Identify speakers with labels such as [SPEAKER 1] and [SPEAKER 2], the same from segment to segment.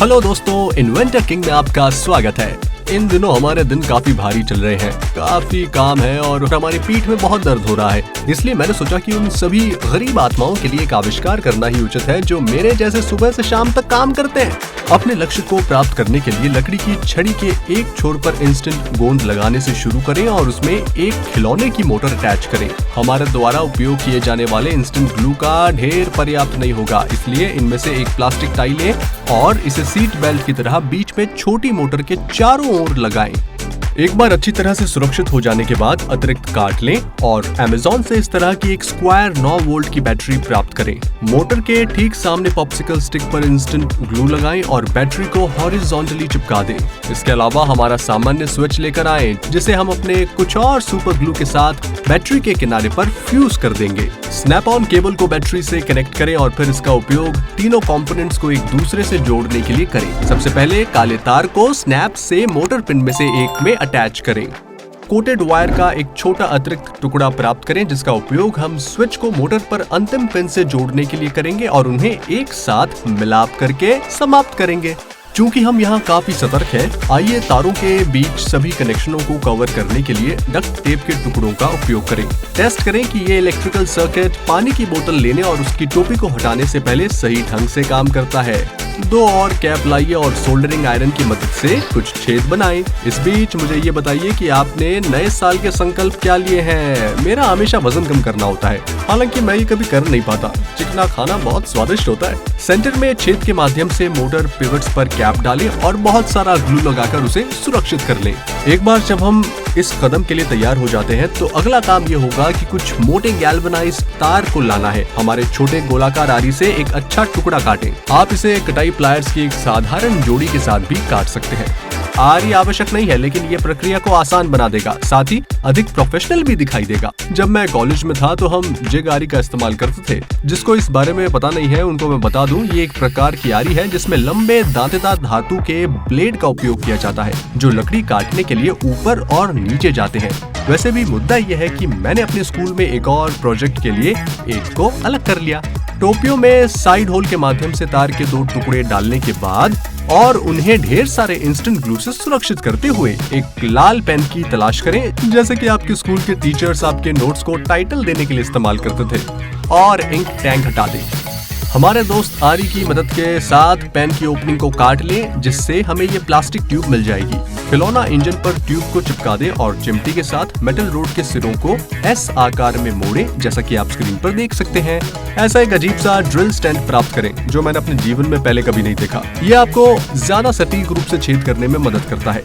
[SPEAKER 1] Hello दोस्तों, inventor king में आपका स्वागत है। इन दिनों हमारे दिन काफी भारी चल रहे हैं, काफी काम है और हमारी पीठ में बहुत दर्द हो रहा है। इसलिए मैंने सोचा कि उन सभी गरीब आत्माओं के लिए एक आविष्कार करना ही उचित है जो मेरे जैसे सुबह से शाम तक काम करते हैं। अपने लक्ष्य को प्राप्त करने के लिए लकड़ी की छड़ी के एक छोर पर इंस्टेंट गोंद लगाने से शुरू करें और उसमें एक खिलौने की मोटर अटैच करें। हमारे द्वारा उपयोग किए जाने वाले इंस्टेंट ग्लू का ढेर पर्याप्त नहीं होगा, इसलिए इनमें से एक प्लास्टिक टाई लें और इसे सीट बेल्ट की तरह बीच में छोटी मोटर के चारों ओर लगाएं। एक बार अच्छी तरह से सुरक्षित हो जाने के बाद अतिरिक्त काट लें और अमेज़न से इस तरह की एक स्क्वायर 9 वोल्ट की बैटरी प्राप्त करें। मोटर के ठीक सामने पॉप्सिकल स्टिक पर इंस्टेंट ग्लू लगाएं और बैटरी को हॉरिजॉन्टली चिपका दें। इसके अलावा हमारा सामान्य स्विच लेकर आएं, जिसे हम अपने कुछ और सुपर ग्लू के साथ बैटरी के किनारे पर फ्यूज कर देंगे। स्नैप ऑन केबल को बैटरी से कनेक्ट करें और फिर इसका उपयोग तीनों कंपोनेंट्स को एक दूसरे से जोड़ने के लिए करें। सबसे पहले काले तार को स्नैप से मोटर पिन में से एक में अटैच करें। कोटेड वायर का एक छोटा अतिरिक्त टुकड़ा प्राप्त करें, जिसका उपयोग हम स्विच को मोटर पर अंतिम पिन से जोड़ने के लिए करेंगे और उन्हें एक साथ मिलाप करके समाप्त करेंगे। चूंकि हम यहाँ काफी सतर्क हैं, आइए तारों के बीच सभी कनेक्शनों को कवर करने के लिए डक्ट टेप के टुकड़ों का उपयोग करें। टेस्ट करें कि ये इलेक्ट्रिकल सर्किट पानी की बोतल लेने और उसकी टोपी को हटाने से पहले सही ढंग से काम करता है। 2 और कैप लाइए और सोल्डरिंग आयरन की मदद से कुछ छेद बनाएं। इस बीच मुझे ये बताइए कि आपने नए साल के संकल्प क्या लिए हैं। मेरा हमेशा वजन कम करना होता है, हालांकि मैं ये कभी कर नहीं पाता। चिकना खाना बहुत स्वादिष्ट होता है। सेंटर में छेद के माध्यम से मोटर पिवट्स पर कैप डालें और बहुत सारा ग्लू लगाकर उसे सुरक्षित कर लें। एक बार जब हम इस कदम के लिए तैयार हो जाते हैं तो अगला काम ये होगा कि कुछ मोटे गैल्वेनाइज्ड तार को लाना है। हमारे छोटे गोलाकार आरी से एक अच्छा टुकड़ा काटें। आप इसे कटाई प्लायर्स की एक साधारण जोड़ी के साथ भी काट सकते हैं। आरी आवश्यक नहीं है, लेकिन ये प्रक्रिया को आसान बना देगा, साथ ही अधिक प्रोफेशनल भी दिखाई देगा। जब मैं कॉलेज में था तो हम जिग आरी का इस्तेमाल करते थे। जिसको इस बारे में पता नहीं है उनको मैं बता दूं, ये एक प्रकार की आरी है जिसमें लंबे दांतेदार धातु के ब्लेड का उपयोग किया जाता है, जो लकड़ी काटने के लिए ऊपर और नीचे जाते हैं। वैसे भी मुद्दा यह है कि मैंने अपने स्कूल में एक और प्रोजेक्ट के लिए एक को अलग कर लिया। टोपियों में साइड होल के माध्यम से तार के 2 टुकड़े डालने के बाद और उन्हें ढेर सारे इंस्टेंट ग्लू से सुरक्षित करते हुए एक लाल पेन की तलाश करें, जैसे कि आपके स्कूल के टीचर्स आपके नोट्स को टाइटल देने के लिए इस्तेमाल करते थे, और इंक टैंक हटा दें। हमारे दोस्त आरी की मदद के साथ पेन की ओपनिंग को काट लें, जिससे हमें ये प्लास्टिक ट्यूब मिल जाएगी। खिलौना इंजन पर ट्यूब को चिपका दें और चिमटी के साथ मेटल रोड के सिरों को एस आकार में मोड़ें, जैसा कि आप स्क्रीन पर देख सकते हैं। ऐसा एक अजीब सा ड्रिल स्टैंड प्राप्त करें, जो मैंने अपने जीवन में पहले कभी नहीं देखा। ये आपको ज्यादा सटीक रूप से छेद करने में मदद करता है।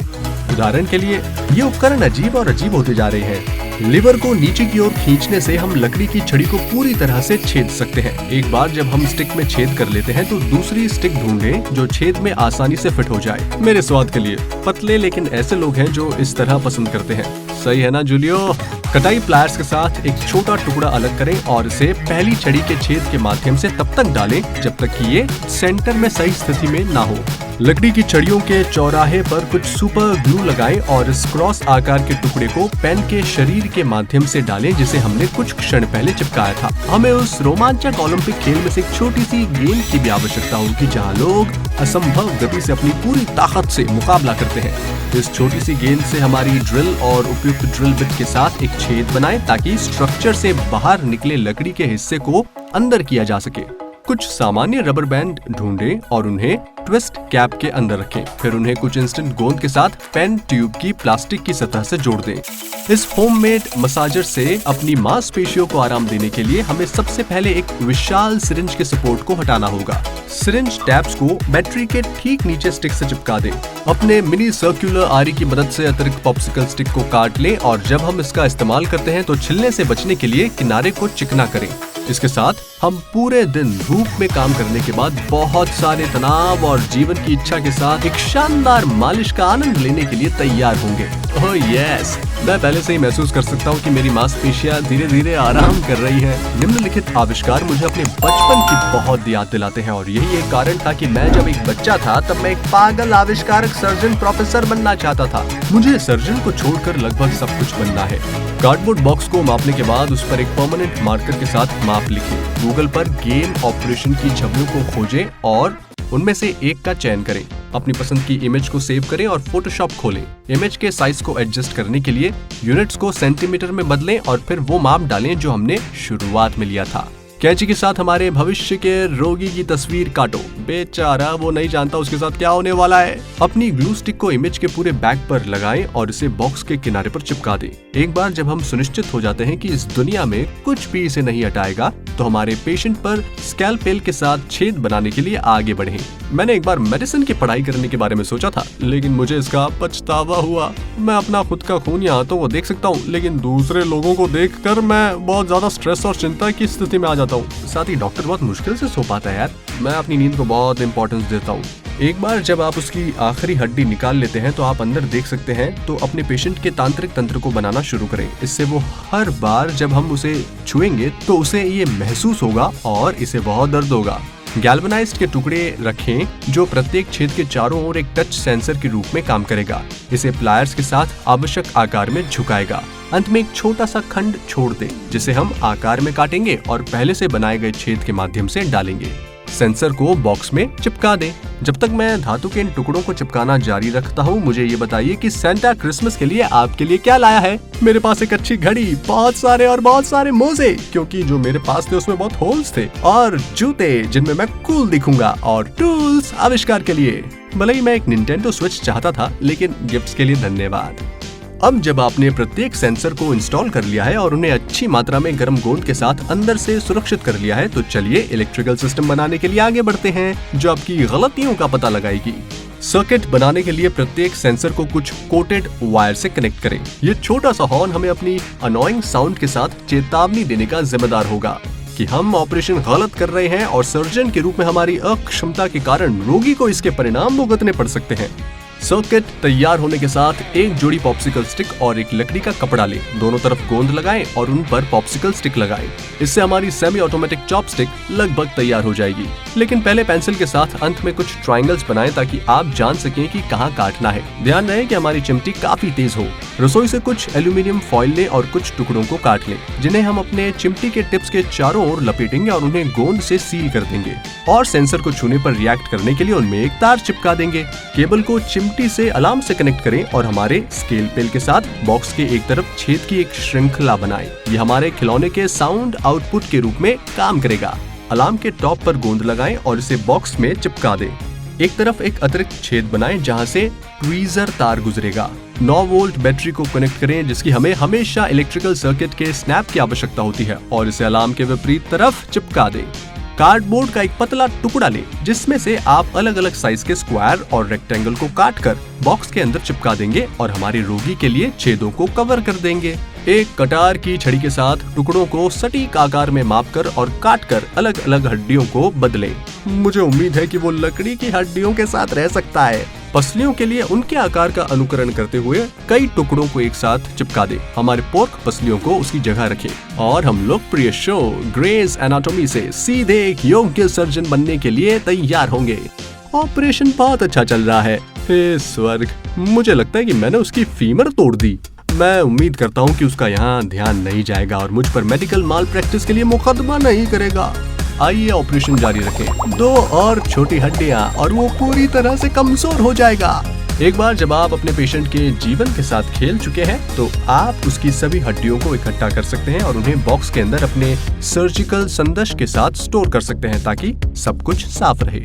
[SPEAKER 1] उदाहरण के लिए, ये उपकरण अजीब और अजीब होते जा रहे हैं। लीवर को नीचे की ओर खींचने से हम लकड़ी की छड़ी को पूरी तरह से छेद सकते हैं। एक बार जब हम स्टिक में छेद कर लेते हैं तो दूसरी स्टिक ढूंढें जो छेद में आसानी से फिट हो जाए। मेरे स्वाद के लिए पतले लेकिन ऐसे लोग हैं जो इस तरह पसंद करते हैं। सही है ना जूलियो? कटाई प्लायर्स के साथ एक छोटा टुकड़ा अलग करें और इसे पहली छड़ी के छेद के माध्यम से तब तक डालें जब तक कि ये सेंटर में सही स्थिति में ना हो। लकड़ी की छड़ियों के चौराहे पर कुछ सुपर ग्लू लगाएं और इस क्रॉस आकार के टुकड़े को पेन के शरीर के माध्यम से डालें, जिसे हमने कुछ क्षण पहले चिपकाया था। हमें उस रोमांचक ओलंपिक खेल में से एक छोटी सी गेंद की भी आवश्यकता होगी, जहां लोग असंभव गति से अपनी पूरी ताकत से मुकाबला करते हैं। इस छोटी सी गेंद से हमारी ड्रिल और उपयुक्त ड्रिल बिट के साथ एक छेद बनाएं, ताकि स्ट्रक्चर से बाहर निकले लकड़ी के हिस्से को अंदर किया जा सके। कुछ सामान्य रबर बैंड ढूंढें और उन्हें ट्विस्ट कैप के अंदर रखें। फिर उन्हें कुछ इंस्टेंट गोंद के साथ पेन ट्यूब की प्लास्टिक की सतह से जोड़ दें। इस होममेड मसाजर से अपनी मांसपेशियों को आराम देने के लिए हमें सबसे पहले एक विशाल सिरिंज के सपोर्ट को हटाना होगा। सिरिंज टैप्स को बैटरी के ठीक नीचे स्टिक से चिपका दें। अपने मिनी सर्कुलर आरी की मदद से अतिरिक्त पॉप्सिकल स्टिक को काट लें और जब हम इसका इस्तेमाल करते हैं तो छिलने से बचने के लिए किनारे को चिकना करें। इसके साथ हम पूरे दिन धूप में काम करने के बाद बहुत सारे तनाव और जीवन की इच्छा के साथ एक शानदार मालिश का आनंद लेने के लिए तैयार होंगे। ओह यस, मैं पहले से ही महसूस कर सकता हूँ कि मेरी मांसपेशियां धीरे धीरे आराम कर रही हैं। निम्नलिखित आविष्कार मुझे अपने बचपन की बहुत याद दिलाते हैं और यही एक कारण था कि मैं जब एक बच्चा था तब मैं एक पागल आविष्कारक सर्जन प्रोफेसर बनना चाहता था। मुझे सर्जन को छोड़कर लगभग सब कुछ बनना है। कार्डबोर्ड बॉक्स को मापने के बाद उस पर एक परमानेंट मार्कर के साथ माप लिखें। गूगल पर गेन ऑपरेशन की छवियों को खोजें और उनमें से एक का चयन करें। अपनी पसंद की इमेज को सेव करें और फोटोशॉप खोलें। इमेज के साइज को एडजस्ट करने के लिए यूनिट्स को सेंटीमीटर में बदलें और फिर वो माप डालें जो हमने शुरुआत में लिया था। कैंची के साथ हमारे भविष्य के रोगी की तस्वीर काटो। बेचारा वो नहीं जानता उसके साथ क्या होने वाला है। अपनी ग्लू स्टिक को इमेज के पूरे बैक पर लगाएं और इसे बॉक्स के किनारे पर चिपका दें। एक बार जब हम सुनिश्चित हो जाते हैं कि इस दुनिया में कुछ भी इसे नहीं हटाएगा, तो हमारे पेशेंट पर स्कैलपेल के साथ छेद बनाने के लिए आगे बढ़ें। मैंने एक बार मेडिसिन की पढ़ाई करने के बारे में सोचा था, लेकिन मुझे इसका पछतावा हुआ। मैं अपना खुद का खून या हाथों को देख सकता हूँ, लेकिन दूसरे लोगों को देखकर मैं बहुत ज्यादा स्ट्रेस और चिंता की स्थिति में आ जाता हूँ। साथ ही डॉक्टर बहुत मुश्किल से सो पाता है यार। मैं अपनी नींद को बहुत इंपॉर्टेंस देता हूँ। एक बार जब आप उसकी आखिरी हड्डी निकाल लेते हैं तो आप अंदर देख सकते हैं, तो अपने पेशेंट के तांत्रिक तंत्र को बनाना शुरू करें। इससे वो हर बार जब हम उसे छुएंगे तो उसे ये महसूस होगा और इसे बहुत दर्द होगा। गैल्वेनाइज्ड के टुकड़े रखें जो प्रत्येक छेद के चारों ओर एक टच सेंसर के रूप में काम करेगा। इसे प्लायर्स के साथ आवश्यक आकार में झुकाएगा। अंत में एक छोटा सा खंड छोड़ दें जिसे हम आकार में काटेंगे और पहले से बनाए गए छेद के माध्यम से डालेंगे। सेंसर को बॉक्स में चिपका दें। जब तक मैं धातु के इन टुकड़ों को चिपकाना जारी रखता हूँ, मुझे ये बताइए कि सेंटा क्रिसमस के लिए आपके लिए क्या लाया है। मेरे पास एक अच्छी घड़ी, बहुत सारे मोजे, क्योंकि जो मेरे पास थे उसमें बहुत होल्स थे, और जूते जिनमें मैं कूल दिखूंगा, और टूल्स आविष्कार के लिए। भले ही मैं एक निंटेंडो स्विच चाहता था, लेकिन गिफ्ट्स के लिए धन्यवाद। अब जब आपने प्रत्येक सेंसर को इंस्टॉल कर लिया है और उन्हें अच्छी मात्रा में गर्म गोंद के साथ अंदर से सुरक्षित कर लिया है, तो चलिए इलेक्ट्रिकल सिस्टम बनाने के लिए आगे बढ़ते हैं जो आपकी गलतियों का पता लगाएगी। सर्किट बनाने के लिए प्रत्येक सेंसर को कुछ कोटेड वायर से कनेक्ट करें। ये छोटा सा हॉर्न हमें अपनी अनोइंग साउंड के साथ चेतावनी देने का जिम्मेदार होगा कि हम ऑपरेशन गलत कर रहे हैं, और सर्जन के रूप में हमारी अक्षमता के कारण रोगी को इसके परिणाम भुगतने पड़ सकते हैं। सर्किट तैयार होने के साथ एक जोड़ी पॉप्सिकल स्टिक और एक लकड़ी का कपड़ा लें। दोनों तरफ गोंद लगाएं और उन पर पॉप्सिकल स्टिक लगाएं। इससे हमारी सेमी ऑटोमेटिक चॉपस्टिक लगभग तैयार हो जाएगी। लेकिन पहले पेंसिल के साथ अंत में कुछ ट्रायंगल्स बनाएं ताकि आप जान सकें कि कहां काटना है। ध्यान रहे कि हमारी चिमटी काफी तेज हो। रसोई से कुछ एल्यूमिनियम फॉइल लें और कुछ टुकड़ों को काट लें, जिन्हें हम अपने चिमटी के टिप्स के चारों ओर लपेटेंगे और उन्हें गोंद से सील कर देंगे, और सेंसर को छूने पर रिएक्ट करने के लिए उनमें एक तार चिपका देंगे। केबल को चिमटी से अलार्म से कनेक्ट करें और हमारे स्केल पेल के साथ बॉक्स के एक तरफ छेद की एक श्रृंखला बनाएं। ये हमारे खिलौने के साउंड आउटपुट के रूप में काम करेगा। अलार्म के टॉप पर गोंद लगाएं और इसे बॉक्स में चिपका दें। एक तरफ एक अतिरिक्त छेद बनाएं जहां से ट्वीजर तार गुजरेगा। 9 वोल्ट बैटरी को कनेक्ट करें जिसकी हमें हमेशा इलेक्ट्रिकल सर्किट के स्नैप की आवश्यकता होती है, और इसे अलार्म के विपरीत तरफ चिपका दें। कार्डबोर्ड का एक पतला टुकड़ा लें जिसमें से आप अलग अलग साइज के स्क्वायर और रेक्टेंगल को काटकर बॉक्स के अंदर चिपका देंगे और हमारे रोगी के लिए छेदों को कवर कर देंगे। एक कटार की छड़ी के साथ टुकड़ों को सटीक आकार में मापकर और काटकर अलग अलग हड्डियों को बदलें। मुझे उम्मीद है कि वो लकड़ी की हड्डियों के साथ रह सकता है। पसलियों के लिए उनके आकार का अनुकरण करते हुए कई टुकड़ों को एक साथ चिपका दे। हमारे पोर्क पसलियों को उसकी जगह रखें और हम लोकप्रिय शो ग्रेस एनाटॉमी से सीधे एक योग्य सर्जन बनने के लिए तैयार होंगे। ऑपरेशन बहुत अच्छा चल रहा है। हे स्वर्ग, मुझे लगता है कि मैंने उसकी फीमर तोड़ दी। मैं उम्मीद करता हूँ कि उसका यहाँ ध्यान नहीं जाएगा और मुझ पर मेडिकल माल प्रैक्टिस के लिए मुकदमा नहीं करेगा। आइए ऑपरेशन जारी रखें। 2 और छोटी हड्डियां और वो पूरी तरह से कमजोर हो जाएगा। एक बार जब आप अपने पेशेंट के जीवन के साथ खेल चुके हैं तो आप उसकी सभी हड्डियों को इकट्ठा कर सकते हैं और उन्हें बॉक्स के अंदर अपने सर्जिकल संदश के साथ स्टोर कर सकते हैं ताकि सब कुछ साफ रहे।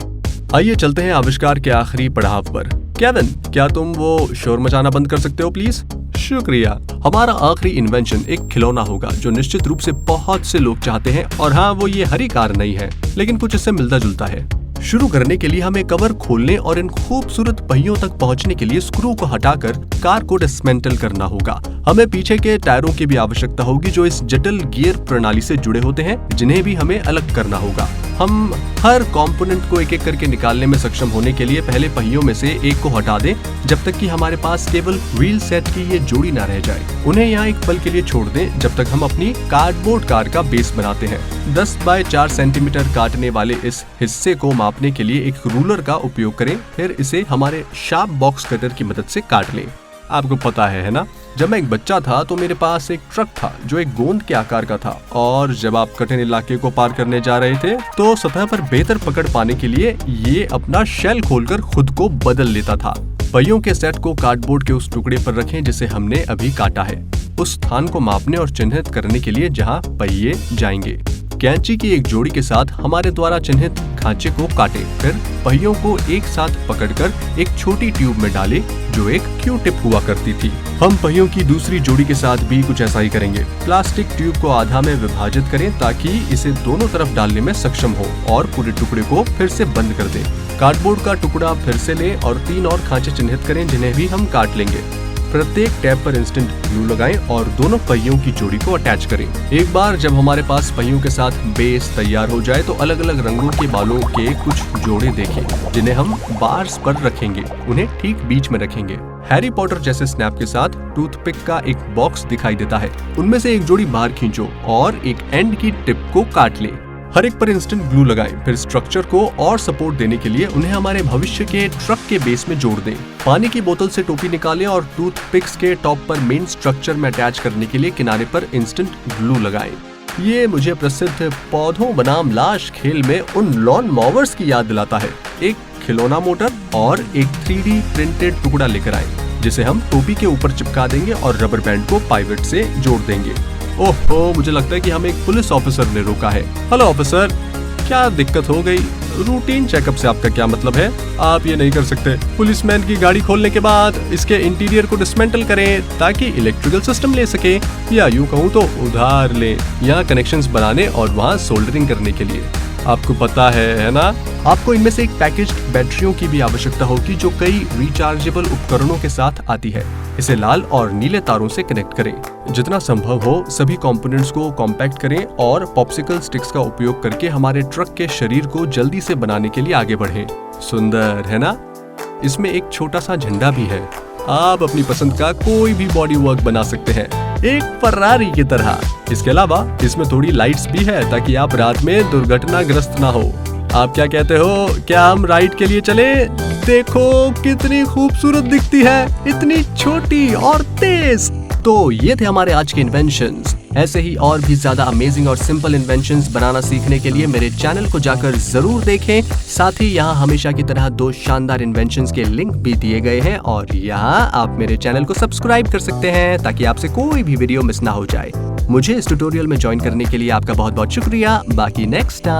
[SPEAKER 1] आइए चलते हैं आविष्कार के आखिरी पड़ाव पर। केविन, क्या तुम वो शोर मचाना बंद कर सकते हो प्लीज? शुक्रिया। हमारा आखिरी इन्वेंशन एक खिलौना होगा जो निश्चित रूप से बहुत से लोग चाहते हैं, और हाँ, वो ये हरी कार नहीं है, लेकिन कुछ इससे मिलता जुलता है। शुरू करने के लिए हमें कवर खोलने और इन खूबसूरत पहियों तक पहुंचने के लिए स्क्रू को हटाकर कार को डिसमेंटल करना होगा। हमें पीछे के टायरों की भी आवश्यकता होगी जो इस जटिल गियर प्रणाली से जुड़े होते हैं, जिन्हें भी हमें अलग करना होगा। हम हर कंपोनेंट को एक एक करके निकालने में सक्षम होने के लिए पहले पहियों में से एक को हटा दें जब तक कि हमारे पास केवल व्हील सेट की ये जोड़ी ना रह जाए। उन्हें यहाँ एक पल के लिए छोड़ दें जब तक हम अपनी कार्डबोर्ड कार का बेस बनाते हैं। 10 बाय 4 सेंटीमीटर काटने वाले इस हिस्से को मापने के लिए एक रूलर का उपयोग करें, फिर इसे हमारे शार्प बॉक्स कटर की मदद से काट लें। आपको पता है ना? जब मैं एक बच्चा था तो मेरे पास एक ट्रक था जो एक गोंद के आकार का था, और जब आप कठिन इलाके को पार करने जा रहे थे तो सतह पर बेहतर पकड़ पाने के लिए ये अपना शेल खोलकर खुद को बदल लेता था। पहियों के सेट को कार्डबोर्ड के उस टुकड़े पर रखें जिसे हमने अभी काटा है, उस स्थान को मापने और चिन्हित करने के लिए जहां पहिए जाएंगे। कैंची की एक जोड़ी के साथ हमारे द्वारा चिन्हित खांचे को काटे, फिर पहियों को एक साथ पकड़कर एक छोटी ट्यूब में डाले जो एक क्यू टिप हुआ करती थी। हम पहियों की दूसरी जोड़ी के साथ भी कुछ ऐसा ही करेंगे। प्लास्टिक ट्यूब को आधा में विभाजित करें ताकि इसे दोनों तरफ डालने में सक्षम हो, और पूरे टुकड़े को फिर से बंद कर दें। कार्डबोर्ड का टुकड़ा फिर से लें और 3 और खांचे चिन्हित करें जिन्हें भी हम काट लेंगे। प्रत्येक टैब पर इंस्टेंट ग्लू लगाएं और दोनों पहियों की जोड़ी को अटैच करें। एक बार जब हमारे पास पहियों के साथ बेस तैयार हो जाए तो अलग अलग रंगों के बालों के कुछ जोड़े देखें जिन्हें हम बार्स पर रखेंगे, उन्हें ठीक बीच में रखेंगे। हैरी पॉटर जैसे स्नैप के साथ टूथपिक का एक बॉक्स दिखाई देता है, उनमें से एक जोड़ी बाहर खींचो और एक एंड की टिप को काट लें। हर एक पर इंस्टेंट ग्लू लगाएं, फिर स्ट्रक्चर को और सपोर्ट देने के लिए उन्हें हमारे भविष्य के ट्रक के बेस में जोड़ दें। पानी की बोतल से टोपी निकालें और टूथपिक्स के टॉप पर मेन स्ट्रक्चर में अटैच करने के लिए किनारे पर इंस्टेंट ग्लू लगाएं। ये मुझे प्रसिद्ध पौधों बनाम लाश खेल में उन लॉन मॉवर्स की याद दिलाता है। एक खिलौना मोटर और एक 3D प्रिंटेड टुकड़ा लेकर आए जिसे हम टोपी के ऊपर चिपका देंगे और रबर बैंड को पाइवट से जोड़ देंगे। ओहो, मुझे लगता है कि हमें एक पुलिस ऑफिसर ने रोका है। हेलो ऑफिसर, क्या दिक्कत हो गई? रूटीन चेकअप से आपका क्या मतलब है? आप ये नहीं कर सकते। पुलिसमैन की गाड़ी खोलने के बाद इसके इंटीरियर को डिसमेंटल करें ताकि इलेक्ट्रिकल सिस्टम ले सके, या यूं कहूँ तो उधार लें, यहाँ कनेक्शंस बनाने और वहाँ सोल्डरिंग करने के लिए। आपको पता है ना? आपको इनमें से एक पैकेज्ड बैटरियों की भी आवश्यकता होगी जो कई रिचार्जेबल उपकरणों के साथ आती है। इसे लाल और नीले तारों से कनेक्ट करें। जितना संभव हो सभी कंपोनेंट्स को कॉम्पैक्ट करें और पॉप्सिकल स्टिक्स का उपयोग करके हमारे ट्रक के शरीर को जल्दी से बनाने के लिए आगे बढ़ें। सुंदर है ना? इसमें एक छोटा सा झंडा भी है। आप अपनी पसंद का कोई भी बॉडी वर्क बना सकते हैं, एक फरारी की तरह। इसके अलावा इसमें थोड़ी लाइट्स भी है ताकि आप रात में दुर्घटनाग्रस्त ना हो। आप क्या कहते हो, क्या हम राइड के लिए चले? देखो कितनी खूबसूरत दिखती है, इतनी छोटी और तेज। तो ये थे हमारे आज के इन्वेंशंस। ऐसे ही और भी ज्यादा अमेजिंग और सिंपल इन्वेंशंस बनाना सीखने के लिए मेरे चैनल को जाकर जरूर देखें। साथ ही यहाँ हमेशा की तरह 2 शानदार इन्वेंशंस के लिंक भी दिए गए हैं, और यहाँ आप मेरे चैनल को सब्सक्राइब कर सकते हैं ताकि आपसे कोई भी वीडियो मिस ना हो जाए। मुझे इस ट्यूटोरियल में ज्वाइन करने के लिए आपका बहुत बहुत शुक्रिया। बाकी नेक्स्ट टाइम